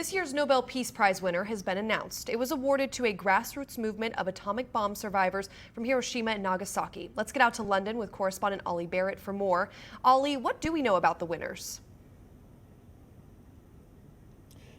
This year's Nobel Peace Prize winner has been announced. It was awarded to a grassroots movement of atomic bomb survivors from Hiroshima and Nagasaki. Let's get out to London with correspondent Ollie Barrett for more. Ollie, what do we know about the winners?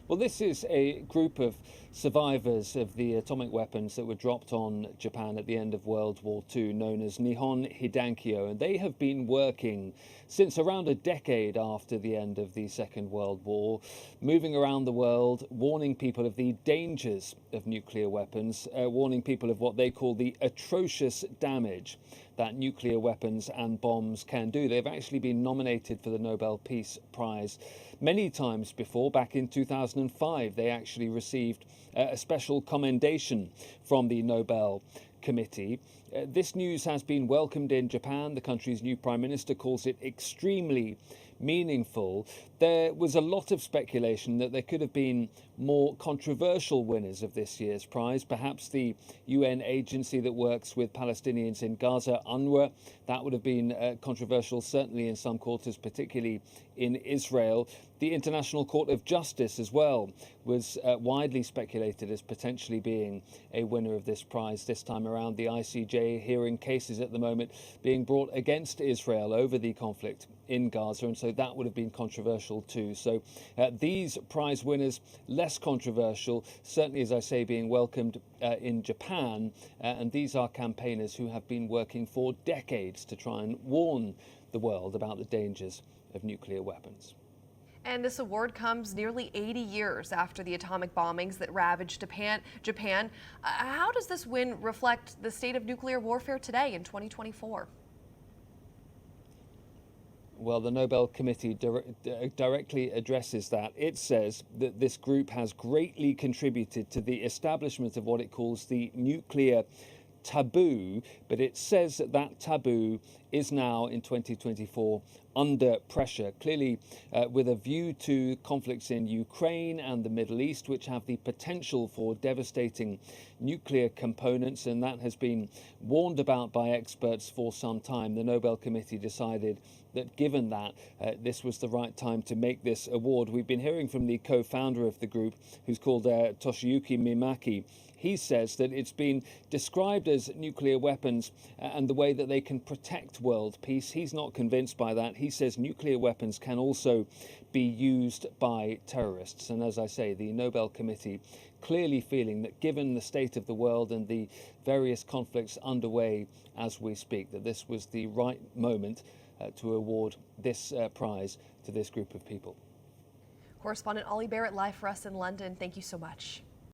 Well, this is a group of survivors of the atomic weapons that were dropped on Japan at the end of World War II, known as Nihon Hidankyo, and they have been working since around a decade after the end of the Second World War, moving around the world, warning people of the dangers of nuclear weapons, warning people of what they call the atrocious damage that nuclear weapons and bombs can do. They've actually been nominated for the Nobel Peace Prize many times before. Back in 2005, they actually received a special commendation from the Nobel Committee. This news has been welcomed in Japan. The country's new Prime Minister calls it extremely meaningful. There was a lot of speculation that there could have been more controversial winners of this year's prize. Perhaps the UN agency that works with Palestinians in Gaza, UNRWA, that would have been controversial, certainly in some quarters, particularly in Israel. The International Court of Justice as well was widely speculated as potentially being a winner of this prize this time around. The ICJ hearing cases at the moment being brought against Israel over the conflict in Gaza, and so that would have been controversial too. So these prize winners, less controversial, certainly, as I say, being welcomed in Japan, and these are campaigners who have been working for decades to try and warn the world about the dangers of nuclear weapons. And this award comes nearly 80 years after the atomic bombings that ravaged Japan. How does this win reflect the state of nuclear warfare today in 2024? Well, the Nobel Committee directly addresses that. It says that this group has greatly contributed to the establishment of what it calls the nuclear taboo, but it says that that taboo is now in 2024 under pressure, clearly with a view to conflicts in Ukraine and the Middle East, which have the potential for devastating nuclear components, and that has been warned about by experts for some time. The Nobel Committee decided that given that, this was the right time to make this award. We've been hearing from the co-founder of the group, who's called Toshiyuki Mimaki. He says that it's been described as nuclear weapons and the way that they can protect world peace. He's not convinced by that. He says nuclear weapons can also be used by terrorists. And as I say, the Nobel Committee clearly feeling that given the state of the world and the various conflicts underway as we speak, that this was the right moment to award this prize to this group of people. Correspondent Ollie Barrett live for us in London. Thank you so much.